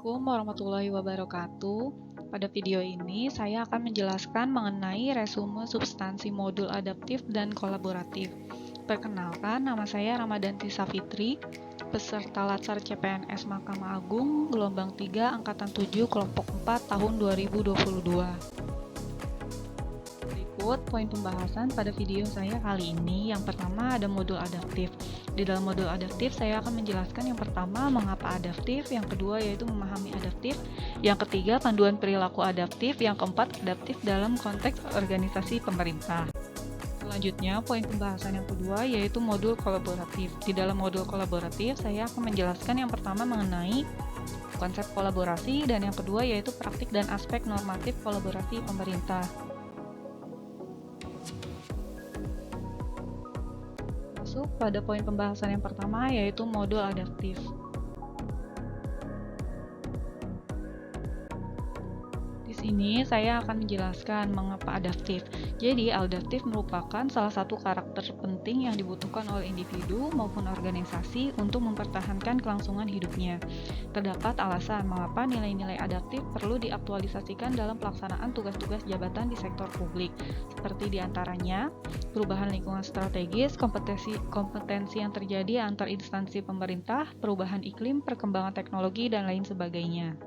Assalamualaikum warahmatullahi wabarakatuh. Pada video ini, saya akan menjelaskan mengenai resume substansi modul adaptif dan kolaboratif. Perkenalkan, nama saya Ramadanti Safitri, peserta Latsar CPNS Mahkamah Agung, gelombang 3, Angkatan 7, kelompok 4, tahun 2022. Berikut poin pembahasan pada video saya kali ini. Yang pertama ada modul adaptif. Di dalam modul adaptif saya akan menjelaskan yang pertama mengapa adaptif, yang kedua yaitu memahami adaptif, yang ketiga panduan perilaku adaptif, yang keempat adaptif dalam konteks organisasi pemerintah. Selanjutnya poin pembahasan yang kedua yaitu modul kolaboratif. Di dalam modul kolaboratif saya akan menjelaskan yang pertama mengenai konsep kolaborasi dan yang kedua yaitu praktik dan aspek normatif kolaborasi pemerintah. Masuk pada poin pembahasan yang pertama yaitu modul adaptif. Di sini saya akan menjelaskan mengapa adaptif. Jadi, adaptif merupakan salah satu karakter penting yang dibutuhkan oleh individu maupun organisasi untuk mempertahankan kelangsungan hidupnya. Terdapat alasan mengapa nilai-nilai adaptif perlu diaktualisasikan dalam pelaksanaan tugas-tugas jabatan di sektor publik, seperti diantaranya perubahan lingkungan strategis, kompetensi yang terjadi antar instansi pemerintah, perubahan iklim, perkembangan teknologi, dan lain sebagainya.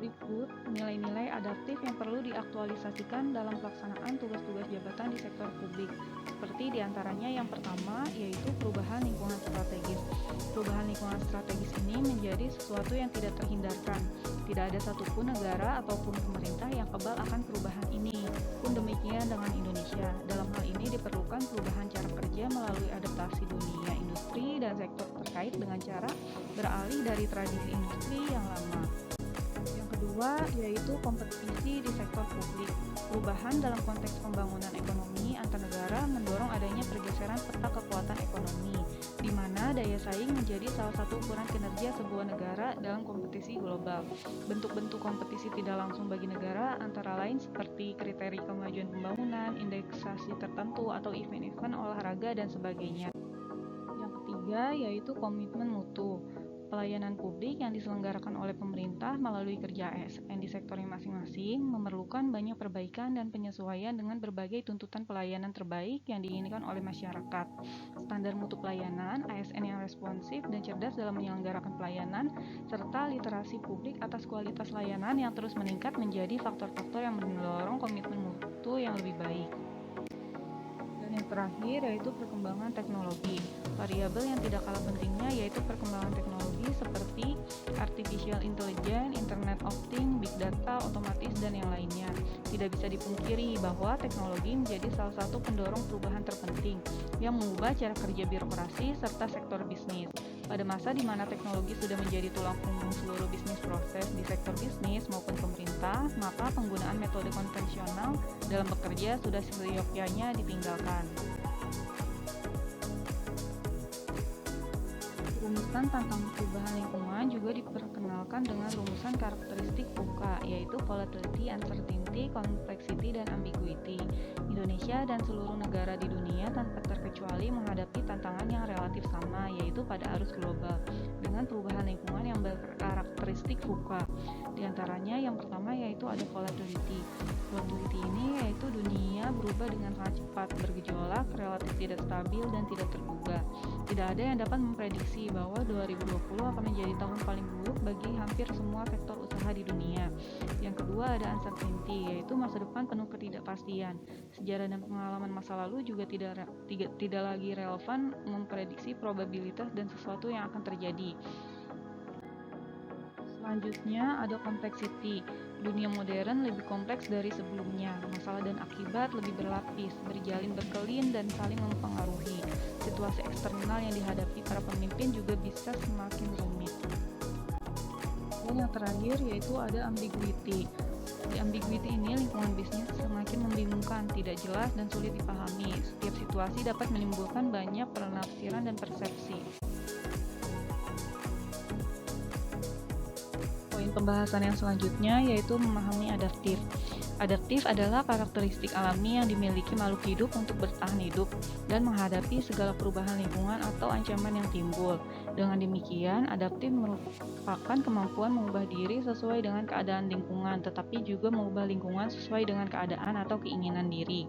Berikut nilai-nilai adaptif yang perlu diaktualisasikan dalam pelaksanaan tugas-tugas jabatan di sektor publik. Seperti diantaranya yang pertama yaitu perubahan lingkungan strategis. Perubahan lingkungan strategis ini menjadi sesuatu yang tidak terhindarkan. Tidak ada satupun negara ataupun pemerintah yang kebal akan perubahan ini. Pun demikian dengan Indonesia. Dalam hal ini diperlukan perubahan cara kerja melalui adaptasi dunia industri dan sektor terkait dengan cara beralih dari tradisi industri yang lama. Kedua, yaitu kompetisi di sektor publik. Perubahan dalam konteks pembangunan ekonomi antar negara mendorong adanya pergeseran peta kekuatan ekonomi, di mana daya saing menjadi salah satu ukuran kinerja sebuah negara dalam kompetisi global. Bentuk-bentuk kompetisi tidak langsung bagi negara antara lain seperti kriteria kemajuan pembangunan, indeksasi tertentu, atau event-event olahraga, dan sebagainya. Yang ketiga, yaitu komitmen mutu. Pelayanan publik yang diselenggarakan oleh pemerintah melalui kerja ASN di sektornya masing-masing memerlukan banyak perbaikan dan penyesuaian dengan berbagai tuntutan pelayanan terbaik yang diinginkan oleh masyarakat. Standar mutu pelayanan, ASN yang responsif dan cerdas dalam menyelenggarakan pelayanan, serta literasi publik atas kualitas layanan yang terus meningkat menjadi faktor-faktor yang mendorong komitmen mutu yang lebih baik. Yang terakhir yaitu perkembangan teknologi. Variabel yang tidak kalah pentingnya yaitu perkembangan teknologi seperti artificial intelligence, internet of things, big data, otomatis, dan yang lainnya. Tidak bisa dipungkiri bahwa teknologi menjadi salah satu pendorong perubahan terpenting yang mengubah cara kerja birokrasi serta sektor bisnis. Pada masa di mana teknologi sudah menjadi tulang punggung seluruh bisnis proses di sektor bisnis maupun pemerintah, maka penggunaan metode konvensional dalam bekerja sudah seyogyanya ditinggalkan. Rumusan tentang perubahan lingkungan juga diperkenalkan dengan rumusan karakteristik VUCA, yaitu volatility, uncertainty, complexity, dan ambiguity. Indonesia dan seluruh negara di dunia tanpa terkecuali menghadapi tantangan yang relatif sama, yaitu pada arus global, dengan perubahan lingkungan yang berkarakteristik VUCA. Di antaranya yang pertama yaitu ada volatility. Volatility ini yaitu dunia berubah dengan sangat cepat, bergejolak, relatif tidak stabil, dan tidak terduga. Tidak ada yang dapat memprediksi bahwa 2020 akan menjadi tahun paling buruk bagi hampir semua sektor usaha di dunia. Yang kedua ada uncertainty, yaitu masa depan penuh ketidakpastian. Sejarah dan pengalaman masa lalu juga tidak lagi relevan memprediksi probabilitas dan sesuatu yang akan terjadi. Selanjutnya ada complexity. Dunia modern lebih kompleks dari sebelumnya. Masalah dan akibat lebih berlapis, berjalin berkelin, dan saling mempengaruhi. Situasi eksternal yang dihadapi para pemimpin juga bisa semakin rumit. Dan yang terakhir yaitu ada ambiguity. Di ambiguity ini lingkungan bisnis semakin membingungkan, tidak jelas, dan sulit dipahami. Setiap situasi dapat menimbulkan banyak penafsiran dan persepsi. Pembahasan yang selanjutnya yaitu memahami adaptif. Adaptif adalah karakteristik alami yang dimiliki makhluk hidup untuk bertahan hidup dan menghadapi segala perubahan lingkungan atau ancaman yang timbul. Dengan demikian, adaptif merupakan kemampuan mengubah diri sesuai dengan keadaan lingkungan, tetapi juga mengubah lingkungan sesuai dengan keadaan atau keinginan diri.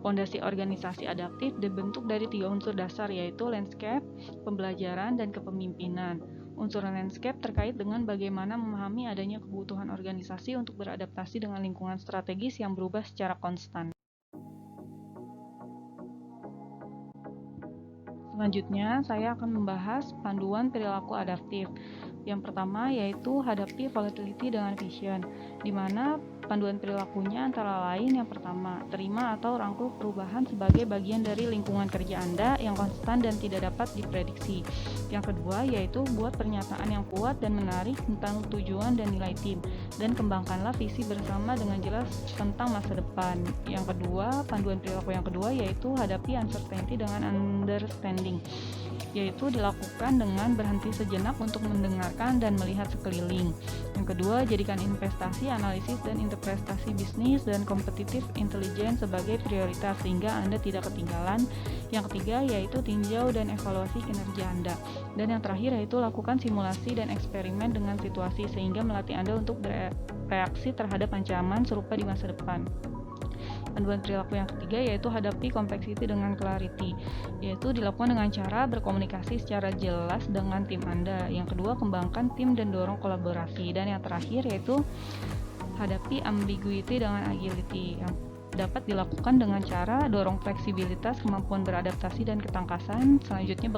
Fondasi organisasi adaptif dibentuk dari 3 unsur dasar, yaitu landscape, pembelajaran, dan kepemimpinan. Unsur landscape terkait dengan bagaimana memahami adanya kebutuhan organisasi untuk beradaptasi dengan lingkungan strategis yang berubah secara konstan. Selanjutnya, saya akan membahas panduan perilaku adaptif. Yang pertama yaitu hadapi volatility dengan vision, di mana panduan perilakunya antara lain yang pertama, terima atau rangkul perubahan sebagai bagian dari lingkungan kerja Anda yang konstan dan tidak dapat diprediksi. Yang kedua yaitu buat pernyataan yang kuat dan menarik tentang tujuan dan nilai tim, dan kembangkanlah visi bersama dengan jelas tentang masa depan. Yang kedua, panduan perilaku yang kedua yaitu hadapi uncertainty dengan understanding, yaitu dilakukan dengan berhenti sejenak untuk mendengarkan dan melihat sekeliling. Yang kedua, jadikan investasi, analisis, dan interpretasi bisnis dan competitive intelligence sebagai prioritas sehingga Anda tidak ketinggalan. Yang ketiga, yaitu tinjau dan evaluasi kinerja Anda. Dan yang terakhir, yaitu lakukan simulasi dan eksperimen dengan situasi sehingga melatih Anda untuk bereaksi terhadap ancaman serupa di masa depan. Panduan perilaku yang ketiga yaitu hadapi complexity dengan clarity, yaitu dilakukan dengan cara berkomunikasi secara jelas dengan tim Anda. Yang kedua, kembangkan tim dan dorong kolaborasi. Dan yang terakhir yaitu hadapi ambiguity dengan agility, yang dapat dilakukan dengan cara dorong fleksibilitas, kemampuan beradaptasi, dan ketangkasan. Selanjutnya,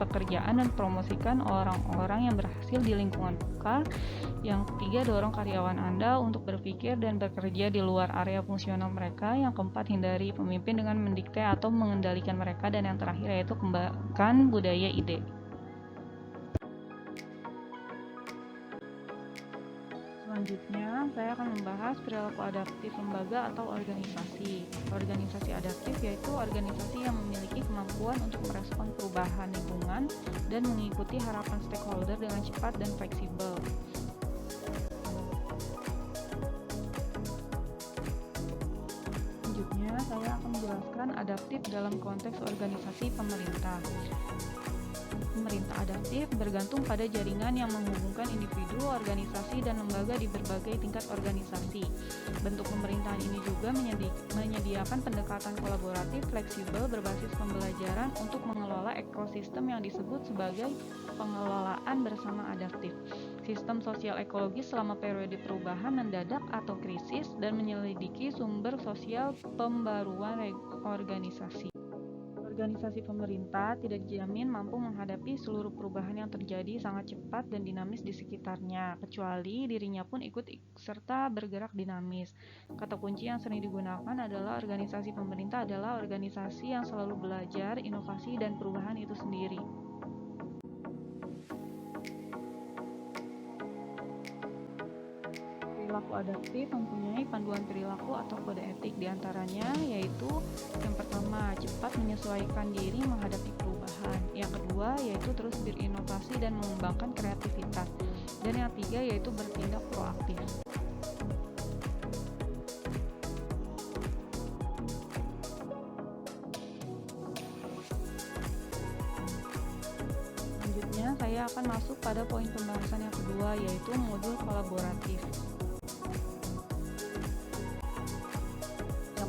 pekerjaan dan promosikan orang-orang yang berhasil di lingkungan VUCA. Yang ketiga, dorong karyawan Anda untuk berpikir dan bekerja di luar area fungsional mereka. Yang keempat, hindari pemimpin dengan mendikte atau mengendalikan mereka. Dan yang terakhir yaitu kembangkan budaya ide. Selanjutnya, saya akan membahas perilaku adaptif lembaga atau organisasi. Organisasi adaptif yaitu organisasi yang memiliki kemampuan untuk merespon perubahan lingkungan dan mengikuti harapan stakeholder dengan cepat dan fleksibel. Selanjutnya, saya akan menjelaskan adaptif dalam konteks organisasi pemerintah. Pemerintah adaptif bergantung pada jaringan yang menghubungkan individu, organisasi, dan lembaga di berbagai tingkat organisasi. Bentuk pemerintahan ini juga menyediakan pendekatan kolaboratif, fleksibel, berbasis pembelajaran untuk mengelola ekosistem yang disebut sebagai pengelolaan bersama adaptif. Sistem sosial ekologis selama periode perubahan mendadak atau krisis, dan menyelidiki sumber sosial pembaruan organisasi. Organisasi pemerintah tidak dijamin mampu menghadapi seluruh perubahan yang terjadi sangat cepat dan dinamis di sekitarnya, kecuali dirinya pun ikut serta bergerak dinamis. Kata kunci yang sering digunakan adalah organisasi pemerintah adalah organisasi yang selalu belajar, inovasi, dan perubahan itu sendiri. Perilaku adaptif mempunyai panduan perilaku atau kode etik, diantaranya yaitu yang pertama, cepat menyesuaikan diri menghadapi perubahan. Yang kedua, yaitu terus berinovasi dan mengembangkan kreativitas. Dan yang ketiga, yaitu bertindak proaktif. Selanjutnya, saya akan masuk pada poin pembahasan yang kedua, yaitu modul kolaboratif.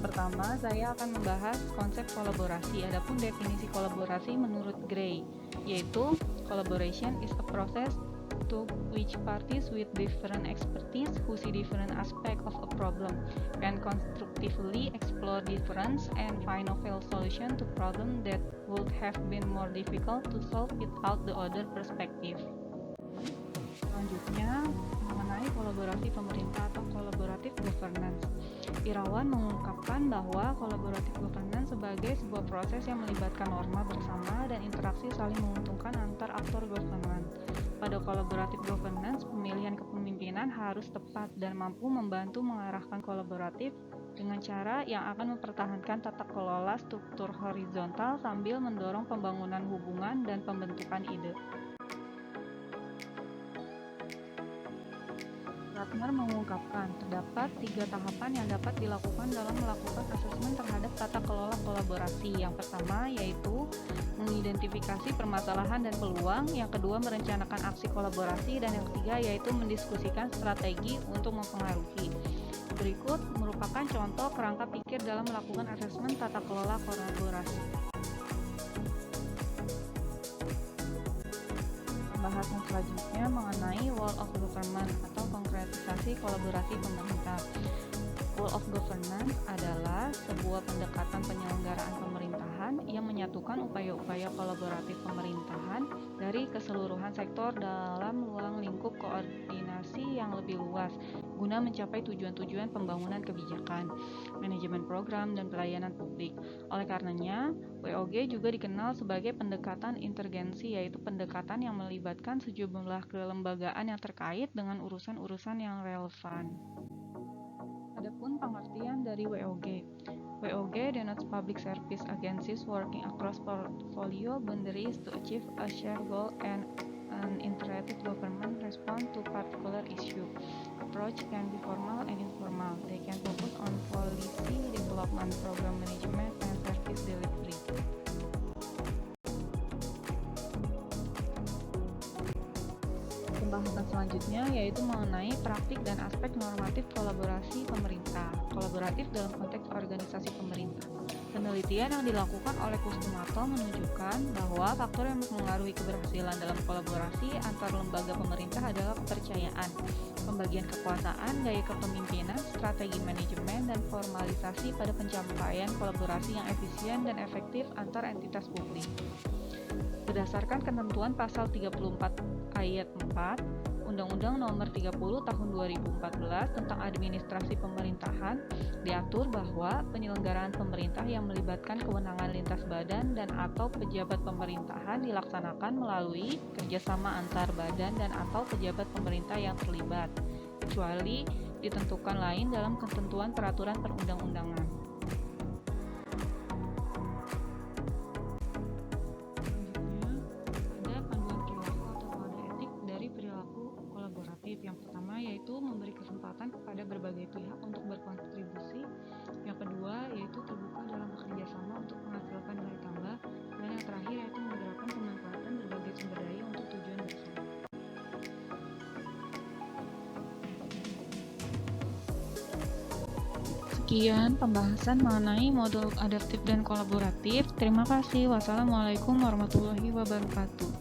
Pertama, saya akan membahas konsep kolaborasi. Adapun definisi kolaborasi menurut Gray, yaitu collaboration is a process to which parties with different expertise who see different aspects of a problem can constructively explore difference and find novel solution to problem that would have been more difficult to solve without the other perspective. Selanjutnya, mengenai kolaborasi pemerintah atau collaborative governance. Irawan mengungkapkan bahwa collaborative governance sebagai sebuah proses yang melibatkan norma bersama dan interaksi saling menguntungkan antar aktor governance. Pada collaborative governance, pemilihan kepemimpinan harus tepat dan mampu membantu mengarahkan kolaboratif dengan cara yang akan mempertahankan tata kelola struktur horizontal sambil mendorong pembangunan hubungan dan pembentukan ide. Partner mengungkapkan, terdapat 3 tahapan yang dapat dilakukan dalam melakukan asesmen terhadap tata kelola kolaborasi. Yang pertama yaitu mengidentifikasi permasalahan dan peluang, yang kedua merencanakan aksi kolaborasi, dan yang ketiga yaitu mendiskusikan strategi untuk mempengaruhi. Berikut merupakan contoh kerangka pikir dalam melakukan asesmen tata kelola kolaborasi. Pembahasan selanjutnya mengenai Wall of Government atau konkretisasi kolaborasi pemerintah. Wall of Governance adalah sebuah pendekatan penyelenggaraan pemerintahan yang menyatukan upaya-upaya kolaboratif pemerintahan dari keseluruhan sektor dalam ruang lingkup koordinasi yang lebih luas guna mencapai tujuan-tujuan pembangunan kebijakan, manajemen program, dan pelayanan publik. Oleh karenanya, WOG juga dikenal sebagai pendekatan intergensi, yaitu pendekatan yang melibatkan sejumlah kelembagaan yang terkait dengan urusan-urusan yang relevan. Adapun pengertian dari WOG. WOG denotes public service agencies working across portfolio boundaries to achieve a shared goal and an integrated government response to particular issue. Approach can be formal and informal. They can focus on policy development, program management, and service delivery. Pembahasan selanjutnya yaitu mengenai praktik dan aspek normatif kolaborasi pemerintah. Kolaboratif dalam konteks organisasi pemerintah. Penelitian yang dilakukan oleh Kustumato menunjukkan bahwa faktor yang mempengaruhi keberhasilan dalam kolaborasi antar lembaga pemerintah adalah kepercayaan, pembagian kekuasaan, gaya kepemimpinan, strategi manajemen, dan formalisasi pada pencapaian kolaborasi yang efisien dan efektif antar entitas publik. Berdasarkan ketentuan pasal 34 ayat 4 Undang-Undang Nomor 30 Tahun 2014 tentang Administrasi Pemerintahan, diatur bahwa penyelenggaraan pemerintah yang melibatkan kewenangan lintas badan dan atau pejabat pemerintahan dilaksanakan melalui kerjasama antar badan dan atau pejabat pemerintah yang terlibat, kecuali ditentukan lain dalam ketentuan peraturan perundang-undangan. Yang pertama yaitu memberi kesempatan kepada berbagai pihak untuk berkontribusi. Yang kedua yaitu terbuka dalam bekerja sama untuk menghasilkan nilai tambah. Dan yang terakhir yaitu menggerakkan pemanfaatan berbagai sumber daya untuk tujuan bersama. Sekian pembahasan mengenai modul adaptif dan kolaboratif. Terima kasih. Wassalamualaikum warahmatullahi wabarakatuh.